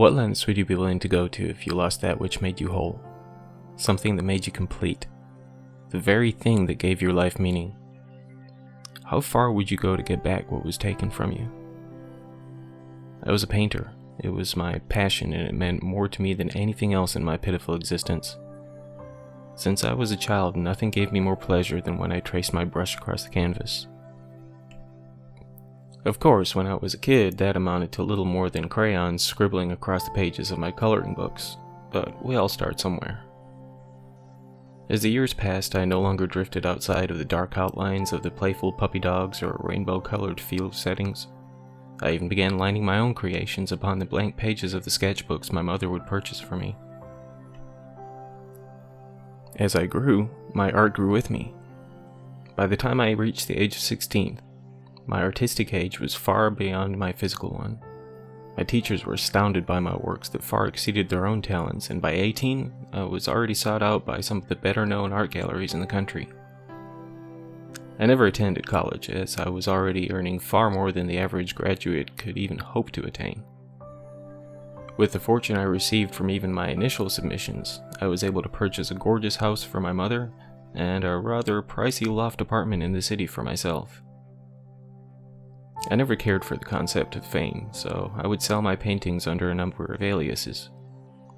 What lengths would you be willing to go to if you lost that which made you whole? Something that made you complete. The very thing that gave your life meaning. How far would you go to get back what was taken from you? I was a painter. It was my passion, and it meant more to me than anything else in my pitiful existence. Since I was a child, nothing gave me more pleasure than when I traced my brush across the canvas. Of course, when I was a kid, that amounted to little more than crayons scribbling across the pages of my coloring books, but we all start somewhere. As the years passed, I no longer drifted outside of the dark outlines of the playful puppy dogs or rainbow-colored field settings. I even began lining my own creations upon the blank pages of the sketchbooks my mother would purchase for me. As I grew, my art grew with me. By the time I reached the age of 16, my artistic age was far beyond my physical one. My teachers were astounded by my works that far exceeded their own talents, and by 18, I was already sought out by some of the better-known art galleries in the country. I never attended college, as I was already earning far more than the average graduate could even hope to attain. With the fortune I received from even my initial submissions, I was able to purchase a gorgeous house for my mother and a rather pricey loft apartment in the city for myself. I never cared for the concept of fame, so I would sell my paintings under a number of aliases.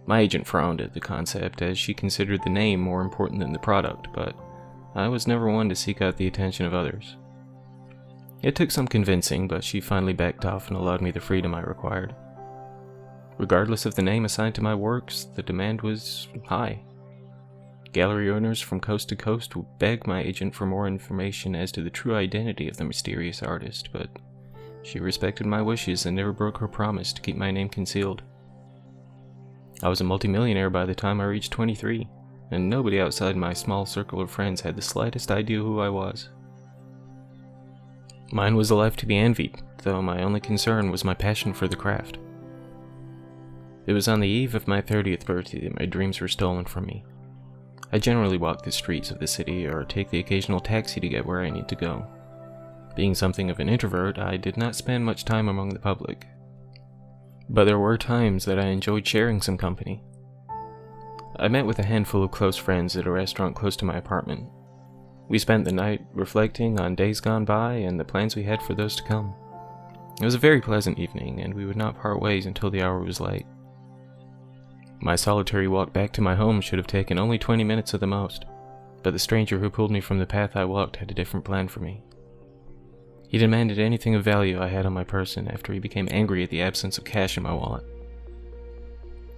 My agent frowned at the concept, as she considered the name more important than the product, but I was never one to seek out the attention of others. It took some convincing, but she finally backed off and allowed me the freedom I required. Regardless of the name assigned to my works, the demand was high. Gallery owners from coast to coast would beg my agent for more information as to the true identity of the mysterious artist, but she respected my wishes and never broke her promise to keep my name concealed. I was a multimillionaire by the time I reached 23, and nobody outside my small circle of friends had the slightest idea who I was. Mine was a life to be envied, though my only concern was my passion for the craft. It was on the eve of my 30th birthday that my dreams were stolen from me. I generally walk the streets of the city or take the occasional taxi to get where I need to go. Being something of an introvert, I did not spend much time among the public. But there were times that I enjoyed sharing some company. I met with a handful of close friends at a restaurant close to my apartment. We spent the night reflecting on days gone by and the plans we had for those to come. It was a very pleasant evening, and we would not part ways until the hour was late. My solitary walk back to my home should have taken only 20 minutes at the most, but the stranger who pulled me from the path I walked had a different plan for me. He demanded anything of value I had on my person after he became angry at the absence of cash in my wallet.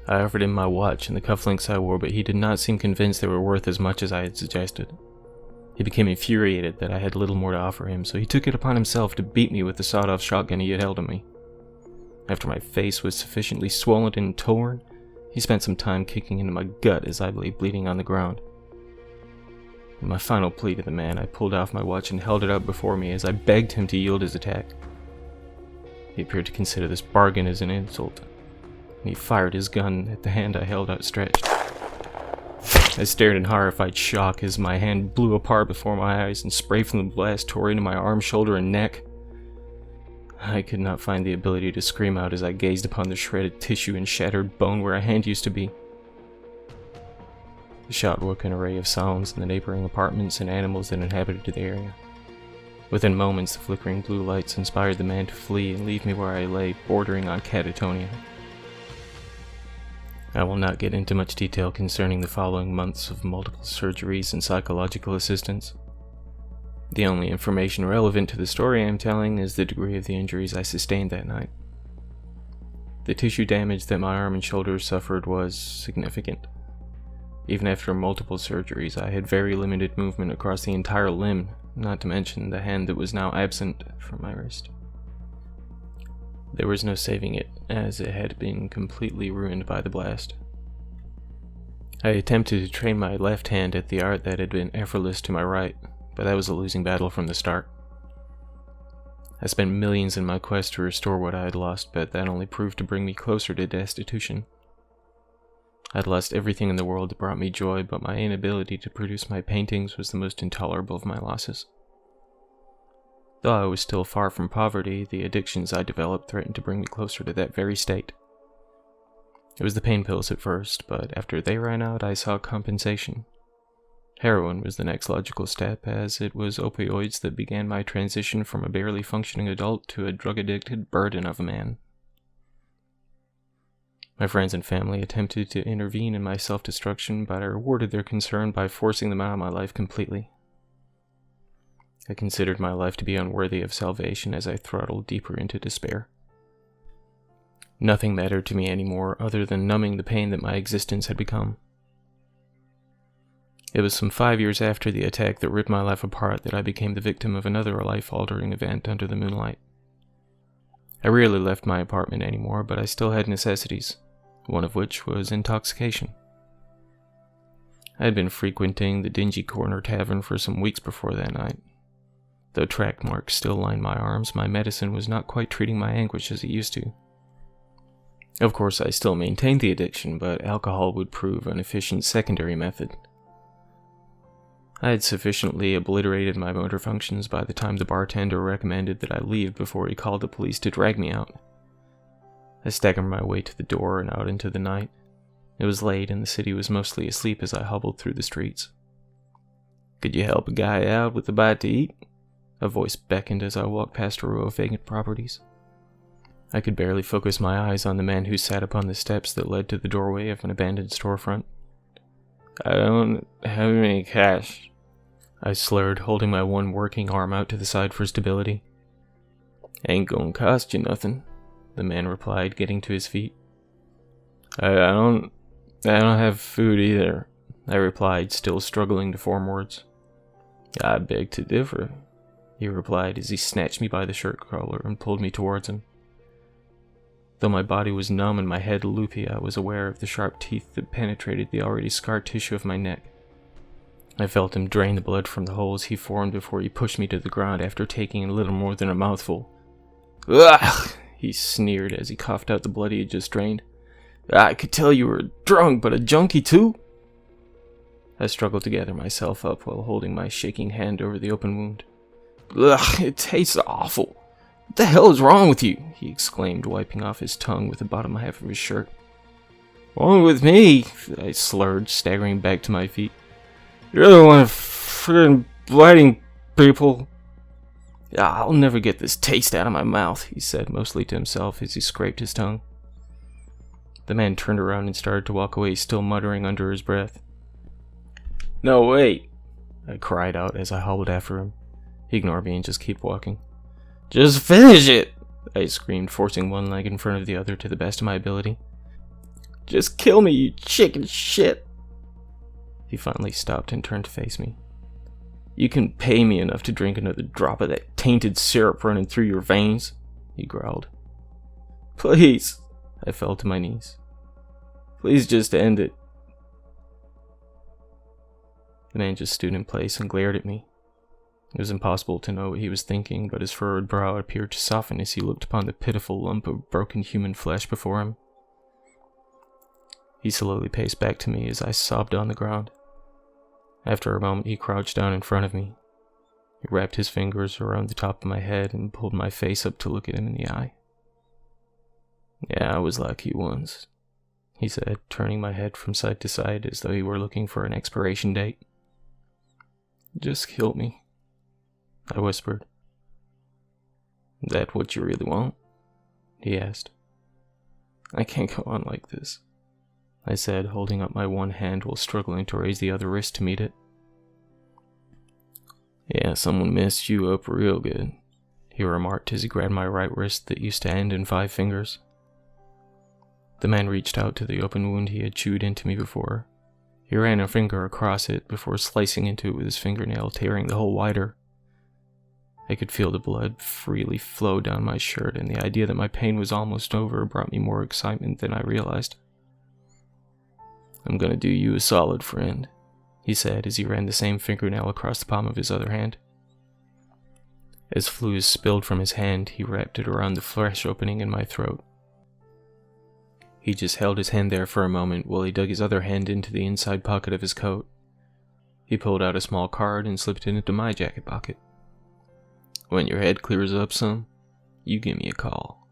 I offered him my watch and the cufflinks I wore, but he did not seem convinced they were worth as much as I had suggested. He became infuriated that I had little more to offer him, so he took it upon himself to beat me with the sawed-off shotgun he had held on me. After my face was sufficiently swollen and torn, he spent some time kicking into my gut as I lay bleeding on the ground. In my final plea to the man, I pulled off my watch and held it up before me as I begged him to yield his attack. He appeared to consider this bargain as an insult, and he fired his gun at the hand I held outstretched. I stared in horrified shock as my hand blew apart before my eyes and spray from the blast tore into my arm, shoulder, and neck. I could not find the ability to scream out as I gazed upon the shredded tissue and shattered bone where a hand used to be. The shot woke an array of sounds in the neighboring apartments and animals that inhabited the area. Within moments, the flickering blue lights inspired the man to flee and leave me where I lay, bordering on catatonia. I will not get into much detail concerning the following months of multiple surgeries and psychological assistance. The only information relevant to the story I am telling is the degree of the injuries I sustained that night. The tissue damage that my arm and shoulders suffered was significant. Even after multiple surgeries, I had very limited movement across the entire limb, not to mention the hand that was now absent from my wrist. There was no saving it, as it had been completely ruined by the blast. I attempted to train my left hand at the art that had been effortless to my right, but that was a losing battle from the start. I spent millions in my quest to restore what I had lost, but that only proved to bring me closer to destitution. I'd lost everything in the world that brought me joy, but my inability to produce my paintings was the most intolerable of my losses. Though I was still far from poverty, the addictions I developed threatened to bring me closer to that very state. It was the pain pills at first, but after they ran out, I saw compensation. Heroin was the next logical step, as it was opioids that began my transition from a barely functioning adult to a drug-addicted burden of a man. My friends and family attempted to intervene in my self-destruction, but I rewarded their concern by forcing them out of my life completely. I considered my life to be unworthy of salvation as I throttled deeper into despair. Nothing mattered to me anymore other than numbing the pain that my existence had become. It was some 5 years after the attack that ripped my life apart that I became the victim of another life-altering event under the moonlight. I rarely left my apartment anymore, but I still had necessities, one of which was intoxication. I had been frequenting the dingy corner tavern for some weeks before that night. Though track marks still lined my arms, my medicine was not quite treating my anguish as it used to. Of course, I still maintained the addiction, but alcohol would prove an efficient secondary method. I had sufficiently obliterated my motor functions by the time the bartender recommended that I leave before he called the police to drag me out. I staggered my way to the door and out into the night. It was late and the city was mostly asleep as I hobbled through the streets. "Could you help a guy out with a bite to eat?" A voice beckoned as I walked past a row of vacant properties. I could barely focus my eyes on the man who sat upon the steps that led to the doorway of an abandoned storefront. "I don't have any cash," I slurred, holding my one working arm out to the side for stability. "Ain't gonna cost you nothing," the man replied, getting to his feet. I don't have food either," I replied, still struggling to form words. "I beg to differ," he replied as he snatched me by the shirt collar and pulled me towards him. Though my body was numb and my head loopy, I was aware of the sharp teeth that penetrated the already scarred tissue of my neck. I felt him drain the blood from the holes he formed before he pushed me to the ground after taking a little more than a mouthful. "Ugh!" he sneered as he coughed out the blood he had just drained. "I could tell you were drunk, but a junkie too?" I struggled to gather myself up while holding my shaking hand over the open wound. "Ugh, it tastes awful. What the hell is wrong with you?" he exclaimed, wiping off his tongue with the bottom half of his shirt. "Wrong with me?" I slurred, staggering back to my feet. "You're the one friggin' blighting people." "I'll never get this taste out of my mouth," he said, mostly to himself as he scraped his tongue. The man turned around and started to walk away, still muttering under his breath. "No, wait," I cried out as I hobbled after him. He ignored me and just kept walking. "Just finish it!" I screamed, forcing one leg in front of the other to the best of my ability. "Just kill me, you chicken shit!" He finally stopped and turned to face me. "You can pay me enough to drink another drop of that tainted syrup running through your veins," he growled. "Please," I fell to my knees. "Please just end it." The man just stood in place and glared at me. It was impossible to know what he was thinking, but his furrowed brow appeared to soften as he looked upon the pitiful lump of broken human flesh before him. He slowly paced back to me as I sobbed on the ground. After a moment, he crouched down in front of me. He wrapped his fingers around the top of my head and pulled my face up to look at him in the eye. "Yeah, I was lucky once," he said, turning my head from side to side as though he were looking for an expiration date. "Just kill me," I whispered. "That what you really want?" he asked. "I can't go on like this," I said, holding up my one hand while struggling to raise the other wrist to meet it. "Yeah, someone messed you up real good," he remarked as he grabbed my right wrist that used to end in 5 fingers. The man reached out to the open wound he had chewed into me before. He ran a finger across it before slicing into it with his fingernail, tearing the hole wider. I could feel the blood freely flow down my shirt, and the idea that my pain was almost over brought me more excitement than I realized. "I'm gonna do you a solid, friend," he said as he ran the same fingernail across the palm of his other hand. As fluid spilled from his hand, he wrapped it around the fresh opening in my throat. He just held his hand there for a moment while he dug his other hand into the inside pocket of his coat. He pulled out a small card and slipped it into my jacket pocket. "When your head clears up some, you give me a call,"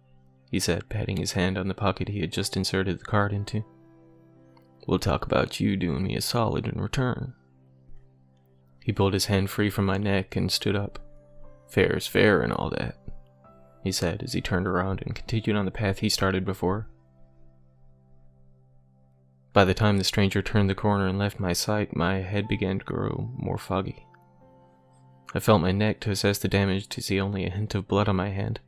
he said, patting his hand on the pocket he had just inserted the card into. We'll talk about you doing me a solid in return. He pulled his hand free from my neck and stood up. Fair's fair and all that, he said as he turned around and continued on the path he started before. By the time the stranger turned the corner and left my sight, my head began to grow more foggy. I felt my neck to assess the damage to see only a hint of blood on my hand.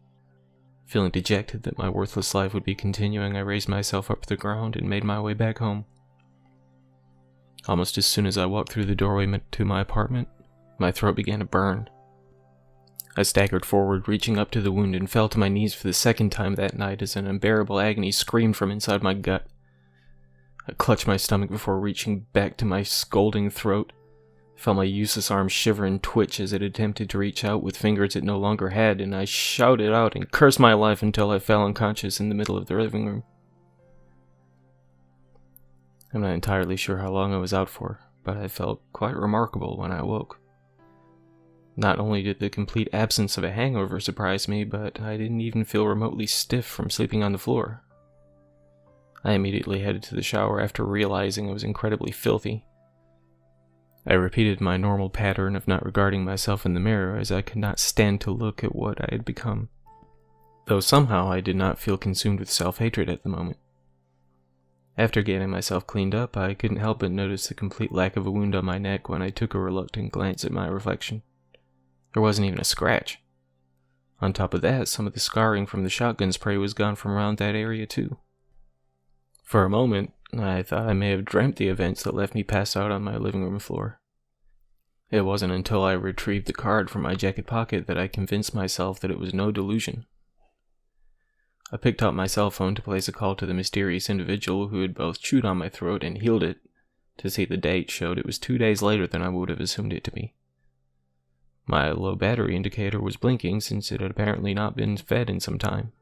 Feeling dejected that my worthless life would be continuing, I raised myself up to the ground and made my way back home. Almost as soon as I walked through the doorway to my apartment, my throat began to burn. I staggered forward, reaching up to the wound, and fell to my knees for the second time that night as an unbearable agony screamed from inside my gut. I clutched my stomach before reaching back to my scalding throat. I felt my useless arm shiver and twitch as it attempted to reach out with fingers it no longer had, and I shouted out and cursed my life until I fell unconscious in the middle of the living room. I'm not entirely sure how long I was out for, but I felt quite remarkable when I awoke. Not only did the complete absence of a hangover surprise me, but I didn't even feel remotely stiff from sleeping on the floor. I immediately headed to the shower after realizing I was incredibly filthy. I repeated my normal pattern of not regarding myself in the mirror, as I could not stand to look at what I had become, though somehow I did not feel consumed with self-hatred at the moment. After getting myself cleaned up, I couldn't help but notice the complete lack of a wound on my neck when I took a reluctant glance at my reflection. There wasn't even a scratch. On top of that, some of the scarring from the shotgun spray was gone from around that area too. For a moment, I thought I may have dreamt the events that left me passed out on my living room floor. It wasn't until I retrieved the card from my jacket pocket that I convinced myself that it was no delusion. I picked up my cell phone to place a call to the mysterious individual who had both chewed on my throat and healed it. To see the date showed it was 2 days later than I would have assumed it to be. My low battery indicator was blinking since it had apparently not been fed in some time.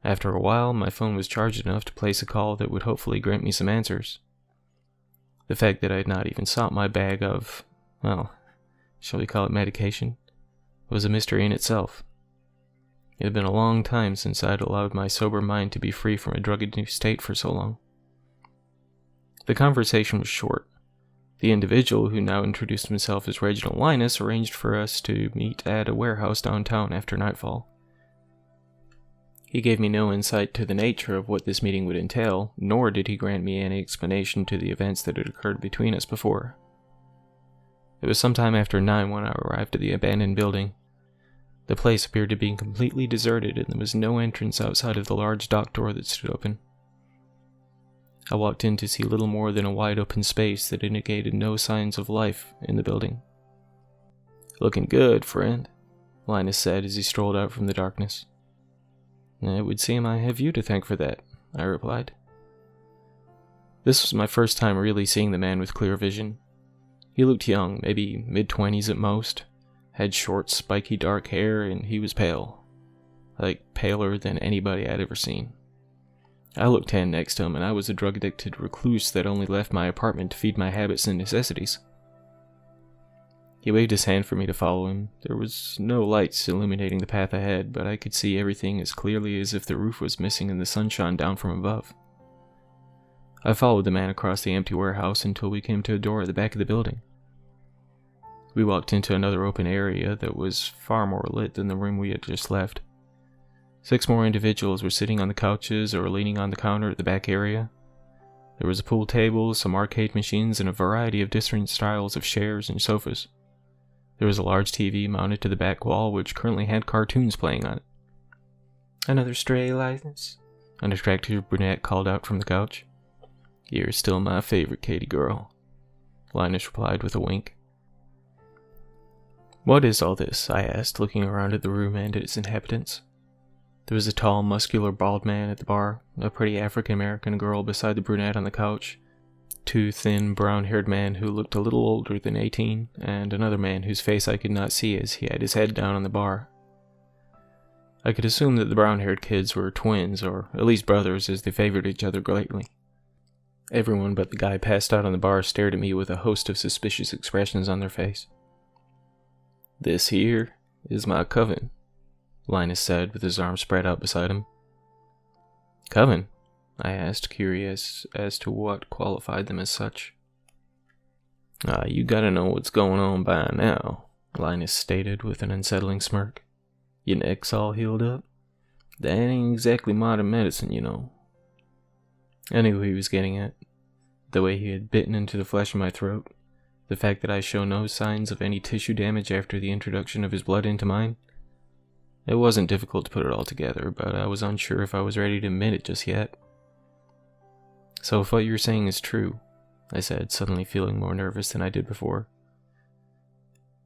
After a while, my phone was charged enough to place a call that would hopefully grant me some answers. The fact that I had not even sought my bag of, well, shall we call it medication, was a mystery in itself. It had been a long time since I had allowed my sober mind to be free from a drug-induced state for so long. The conversation was short. The individual, who now introduced himself as Reginald Linus, arranged for us to meet at a warehouse downtown after nightfall. He gave me no insight to the nature of what this meeting would entail, nor did he grant me any explanation to the events that had occurred between us before. It was sometime after 9 when I arrived at the abandoned building. The place appeared to be completely deserted, and there was no entrance outside of the large dock door that stood open. I walked in to see little more than a wide open space that indicated no signs of life in the building. "Looking good, friend," Linus said as he strolled out from the darkness. "It would seem I have you to thank for that," I replied. This was my first time really seeing the man with clear vision. He looked young, maybe mid-20s at most, had short, spiky dark hair, and he was pale. Like, paler than anybody I'd ever seen. I looked 10 next to him, and I was a drug-addicted recluse that only left my apartment to feed my habits and necessities. He waved his hand for me to follow him. There was no lights illuminating the path ahead, but I could see everything as clearly as if the roof was missing and the sun shone down from above. I followed the man across the empty warehouse until we came to a door at the back of the building. We walked into another open area that was far more lit than the room we had just left. 6 more individuals were sitting on the couches or leaning on the counter at the back area. There was a pool table, some arcade machines, and a variety of different styles of chairs and sofas. There was a large TV mounted to the back wall, which currently had cartoons playing on it. "Another stray, Linus?" an attractive brunette called out from the couch. "You're still my favorite, Katie girl," Linus replied with a wink. "What is all this?" I asked, looking around at the room and at its inhabitants. There was a tall, muscular, bald man at the bar, a pretty African-American girl beside the brunette on the couch, 2 thin, brown-haired men who looked a little older than 18, and another man whose face I could not see as he had his head down on the bar. I could assume that the brown-haired kids were twins, or at least brothers, as they favored each other greatly. Everyone but the guy passed out on the bar stared at me with a host of suspicious expressions on their face. "This here is my coven," Linus said with his arms spread out beside him. Coven? I asked, curious as to what qualified them as such. You gotta know what's going on by now, Linus stated with an unsettling smirk. Your neck's all healed up? That ain't exactly modern medicine, you know. I knew what he was getting at. The way he had bitten into the flesh of my throat. The fact that I show no signs of any tissue damage after the introduction of his blood into mine. It wasn't difficult to put it all together, but I was unsure if I was ready to admit it just yet. So if what you're saying is true, I said, suddenly feeling more nervous than I did before.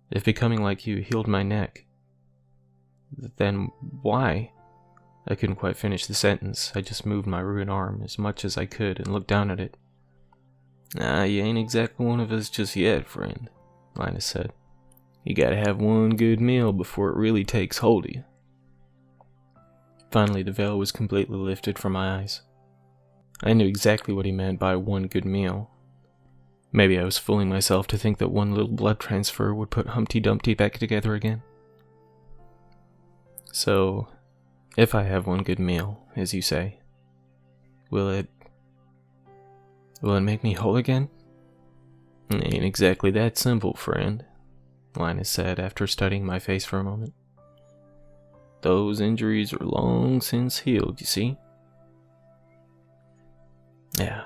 If becoming like you healed my neck, then why? I couldn't quite finish the sentence. I just moved my ruined arm as much as I could and looked down at it. You ain't exactly one of us just yet, friend, Linus said. You gotta have one good meal before it really takes hold of you. Finally, the veil was completely lifted from my eyes. I knew exactly what he meant by one good meal. Maybe I was fooling myself to think that one little blood transfer would put Humpty Dumpty back together again. So, if I have one good meal, as you say, will it make me whole again? Ain't exactly that simple, friend, Linus said after studying my face for a moment. Those injuries are long since healed, you see? Yeah,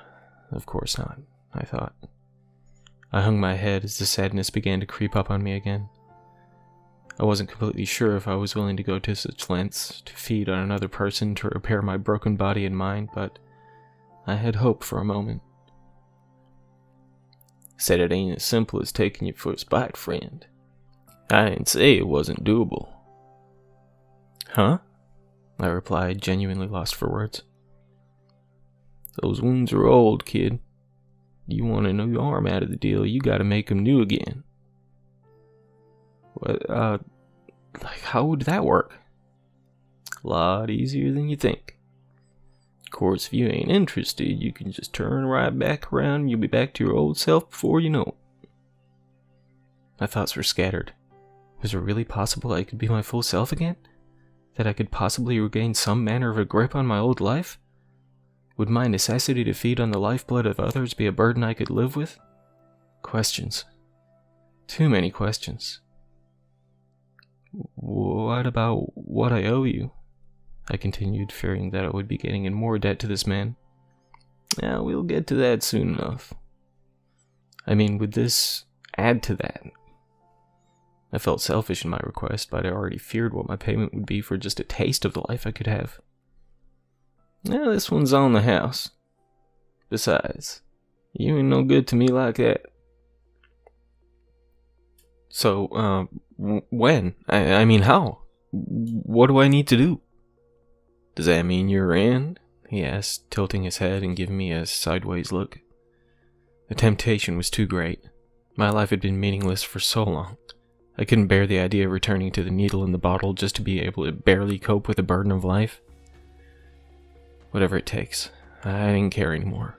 of course not, I thought. I hung my head as the sadness began to creep up on me again. I wasn't completely sure if I was willing to go to such lengths to feed on another person to repair my broken body and mind, but I had hope for a moment. Said it ain't as simple as taking your first bite, friend. I didn't say it wasn't doable. Huh? I replied, genuinely lost for words. Those wounds are old, kid. You want a new arm out of the deal, you gotta make them new again. What, how would that work? A lot easier than you think. Of course, if you ain't interested, you can just turn right back around and you'll be back to your old self before you know it. My thoughts were scattered. Was it really possible I could be my full self again? That I could possibly regain some manner of a grip on my old life? Would my necessity to feed on the lifeblood of others be a burden I could live with? Questions. Too many questions. What about what I owe you? I continued, fearing that I would be getting in more debt to this man. Yeah, we'll get to that soon enough. I mean, would this add to that? I felt selfish in my request, but I already feared what my payment would be for just a taste of the life I could have. Now this one's on the house. Besides, you ain't no good to me like that. So, when? I mean, how? What do I need to do? Does that mean you're in? He asked, tilting his head and giving me a sideways look. The temptation was too great. My life had been meaningless for so long. I couldn't bear the idea of returning to the needle in the bottle just to be able to barely cope with the burden of life. Whatever it takes, I didn't care anymore.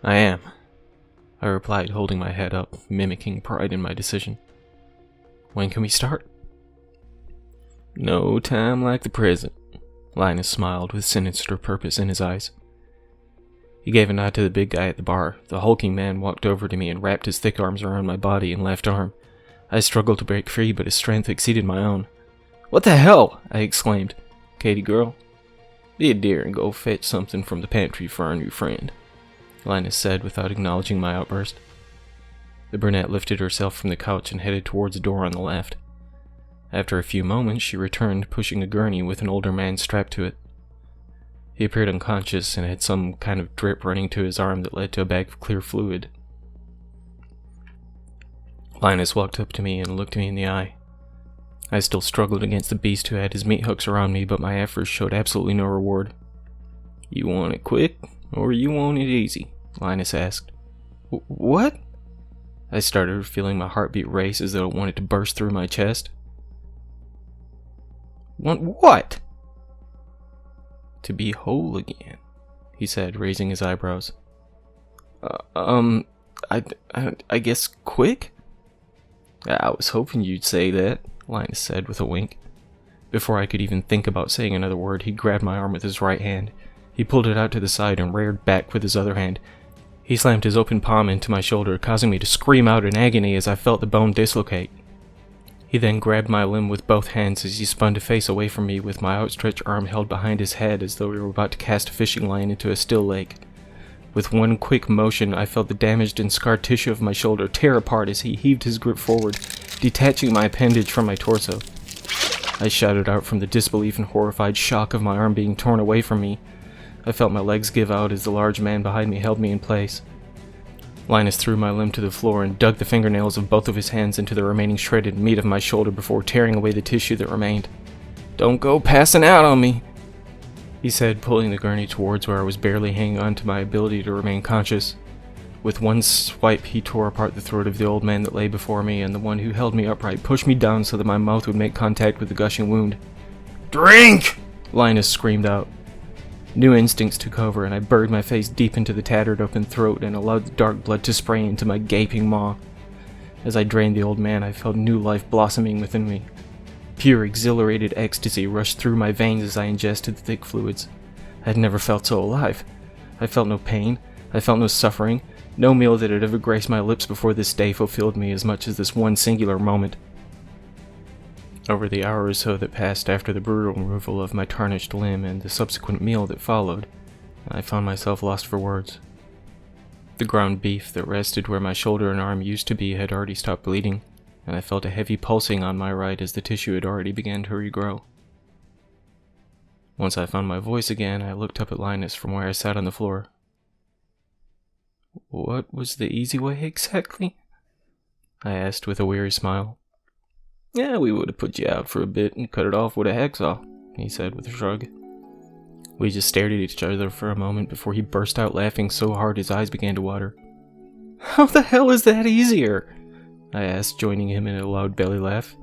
I am, I replied, holding my head up, mimicking pride in my decision. When can we start? No time like the present, Linus smiled with sinister purpose in his eyes. He gave a nod to the big guy at the bar. The hulking man walked over to me and wrapped his thick arms around my body and left arm. I struggled to break free, but his strength exceeded my own. What the hell? I exclaimed. Katie girl, be a dear and go fetch something from the pantry for our new friend, Linus said without acknowledging my outburst. The brunette lifted herself from the couch and headed towards the door on the left. After a few moments, she returned, pushing a gurney with an older man strapped to it. He appeared unconscious and had some kind of drip running to his arm that led to a bag of clear fluid. Linus walked up to me and looked me in the eye. I still struggled against the beast who had his meat hooks around me, but my efforts showed absolutely no reward. You want it quick, or you want it easy? Linus asked. What? I started, feeling my heartbeat race as though it wanted to burst through my chest. Want what? To be whole again, he said, raising his eyebrows. I guess quick? I was hoping you'd say that, Linus said with a wink. Before I could even think about saying another word, he grabbed my arm with his right hand. He pulled it out to the side and reared back with his other hand. He slammed his open palm into my shoulder, causing me to scream out in agony as I felt the bone dislocate. He then grabbed my limb with both hands as he spun to face away from me with my outstretched arm held behind his head as though we were about to cast a fishing line into a still lake. With one quick motion, I felt the damaged and scarred tissue of my shoulder tear apart as he heaved his grip forward, detaching my appendage from my torso. I shouted out from the disbelief and horrified shock of my arm being torn away from me. I felt my legs give out as the large man behind me held me in place. Linus threw my limb to the floor and dug the fingernails of both of his hands into the remaining shredded meat of my shoulder before tearing away the tissue that remained. "Don't go passing out on me," he said, pulling the gurney towards where I was barely hanging on to my ability to remain conscious. With one swipe, he tore apart the throat of the old man that lay before me, and the one who held me upright pushed me down so that my mouth would make contact with the gushing wound. "Drink!" Linus screamed out. New instincts took over, and I buried my face deep into the tattered open throat and allowed the dark blood to spray into my gaping maw. As I drained the old man, I felt new life blossoming within me. Pure, exhilarated ecstasy rushed through my veins as I ingested the thick fluids. I had never felt so alive. I felt no pain. I felt no suffering. No meal that had ever graced my lips before this day fulfilled me as much as this one singular moment. Over the hour or so that passed after the brutal removal of my tarnished limb and the subsequent meal that followed, I found myself lost for words. The ground beef that rested where my shoulder and arm used to be had already stopped bleeding, and I felt a heavy pulsing on my right as the tissue had already begun to regrow. Once I found my voice again, I looked up at Linus from where I sat on the floor. "What was the easy way exactly?" I asked with a weary smile. "Yeah, we would have put you out for a bit and cut it off with a hacksaw," he said with a shrug. We just stared at each other for a moment before he burst out laughing so hard his eyes began to water. "How the hell is that easier?" I asked, joining him in a loud belly laugh.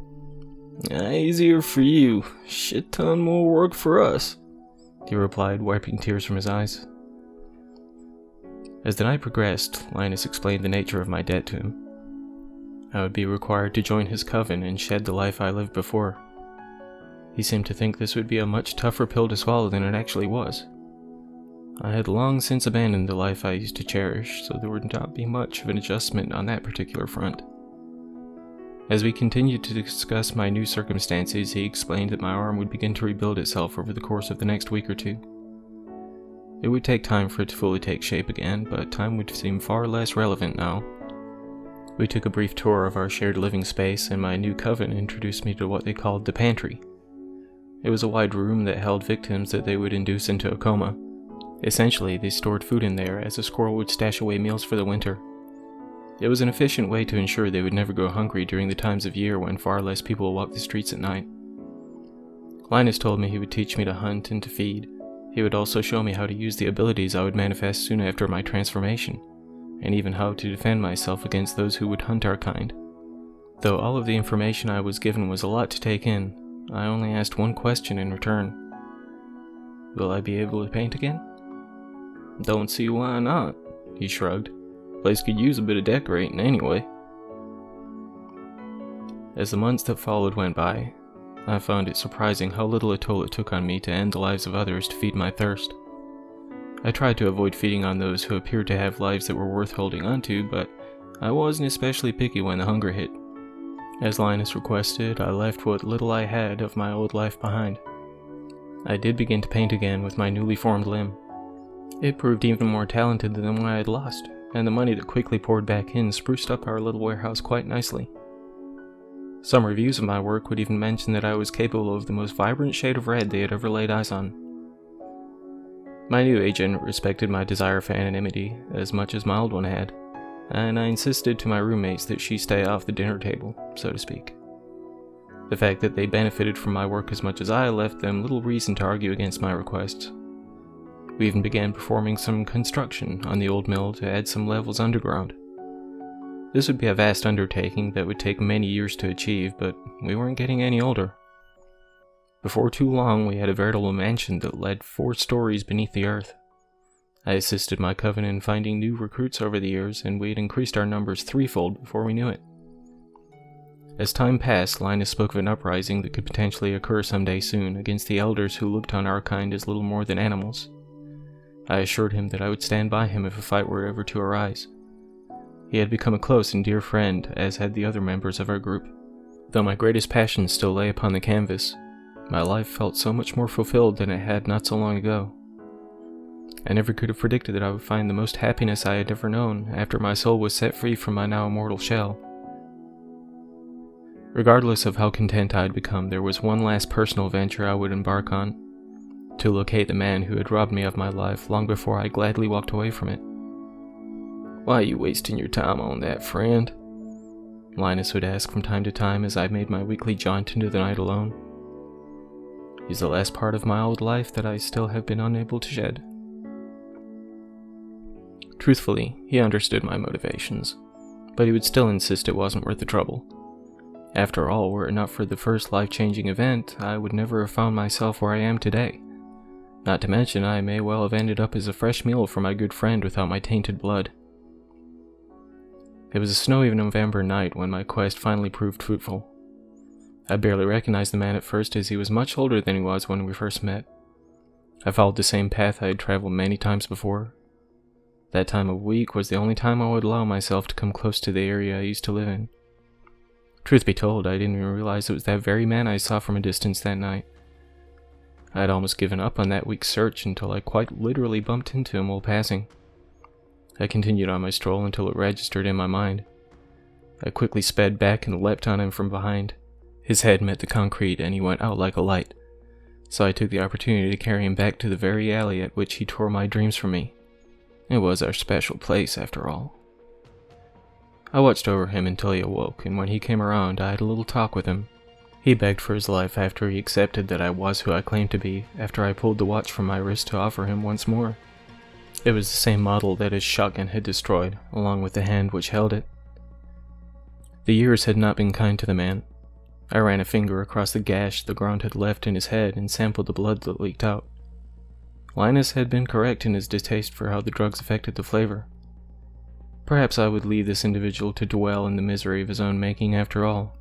"Easier for you. Shit ton more work for us," he replied, wiping tears from his eyes. As the night progressed, Linus explained the nature of my debt to him. I would be required to join his coven and shed the life I lived before. He seemed to think this would be a much tougher pill to swallow than it actually was. I had long since abandoned the life I used to cherish, so there would not be much of an adjustment on that particular front. As we continued to discuss my new circumstances, he explained that my arm would begin to rebuild itself over the course of the next week or two. It would take time for it to fully take shape again, but time would seem far less relevant now. We took a brief tour of our shared living space, and my new coven introduced me to what they called the pantry. It was a wide room that held victims that they would induce into a coma. Essentially, they stored food in there as a squirrel would stash away meals for the winter. It was an efficient way to ensure they would never go hungry during the times of year when far less people walked the streets at night. Linus told me he would teach me to hunt and to feed. He would also show me how to use the abilities I would manifest soon after my transformation, and even how to defend myself against those who would hunt our kind. Though all of the information I was given was a lot to take in, I only asked one question in return. Will I be able to paint again? Don't see why not, he shrugged. Place could use a bit of decorating anyway. As the months that followed went by, I found it surprising how little a toll it took on me to end the lives of others to feed my thirst. I tried to avoid feeding on those who appeared to have lives that were worth holding onto, but I wasn't especially picky when the hunger hit. As Linus requested, I left what little I had of my old life behind. I did begin to paint again with my newly formed limb. It proved even more talented than the one I had lost, and the money that quickly poured back in spruced up our little warehouse quite nicely. Some reviews of my work would even mention that I was capable of the most vibrant shade of red they had ever laid eyes on. My new agent respected my desire for anonymity as much as my old one had, and I insisted to my roommates that she stay off the dinner table, so to speak. The fact that they benefited from my work as much as I left them little reason to argue against my requests. We even began performing some construction on the old mill to add some levels underground. This would be a vast undertaking that would take many years to achieve, but we weren't getting any older. Before too long, we had a veritable mansion that led 4 stories beneath the earth. I assisted my coven in finding new recruits over the years, and we had increased our numbers threefold before we knew it. As time passed, Linus spoke of an uprising that could potentially occur someday soon against the elders who looked on our kind as little more than animals. I assured him that I would stand by him if a fight were ever to arise. He had become a close and dear friend, as had the other members of our group. Though my greatest passion still lay upon the canvas, my life felt so much more fulfilled than it had not so long ago. I never could have predicted that I would find the most happiness I had ever known after my soul was set free from my now immortal shell. Regardless of how content I had become, there was one last personal venture I would embark on, to locate the man who had robbed me of my life long before I gladly walked away from it. "Why are you wasting your time on that, friend?" Linus would ask from time to time as I made my weekly jaunt into the night alone. "He's the last part of my old life that I still have been unable to shed." Truthfully, he understood my motivations, but he would still insist it wasn't worth the trouble. After all, were it not for the first life-changing event, I would never have found myself where I am today. Not to mention, I may well have ended up as a fresh meal for my good friend without my tainted blood. It was a snowy November night when my quest finally proved fruitful. I barely recognized the man at first, as he was much older than he was when we first met. I followed the same path I had traveled many times before. That time of week was the only time I would allow myself to come close to the area I used to live in. Truth be told, I didn't even realize it was that very man I saw from a distance that night. I had almost given up on that week's search until I quite literally bumped into him while passing. I continued on my stroll until it registered in my mind. I quickly sped back and leapt on him from behind. His head met the concrete and he went out like a light, so I took the opportunity to carry him back to the very alley at which he tore my dreams from me. It was our special place, after all. I watched over him until he awoke, and when he came around, I had a little talk with him. He begged for his life after he accepted that I was who I claimed to be, after I pulled the watch from my wrist to offer him once more. It was the same model that his shotgun had destroyed, along with the hand which held it. The years had not been kind to the man. I ran a finger across the gash the ground had left in his head and sampled the blood that leaked out. Linus had been correct in his distaste for how the drugs affected the flavor. Perhaps I would leave this individual to dwell in the misery of his own making after all.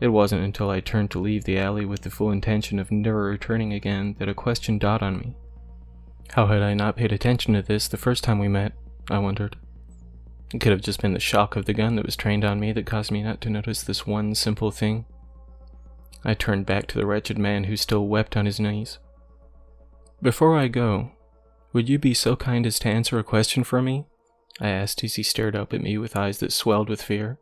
It wasn't until I turned to leave the alley with the full intention of never returning again that a question dawned on me. How had I not paid attention to this the first time we met, I wondered. It could have just been the shock of the gun that was trained on me that caused me not to notice this one simple thing. I turned back to the wretched man who still wept on his knees. "Before I go, would you be so kind as to answer a question for me?" I asked as he stared up at me with eyes that swelled with fear.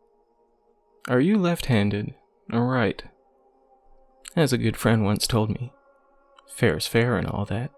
"Are you left-handed, or right?" As a good friend once told me, fair's fair and all that.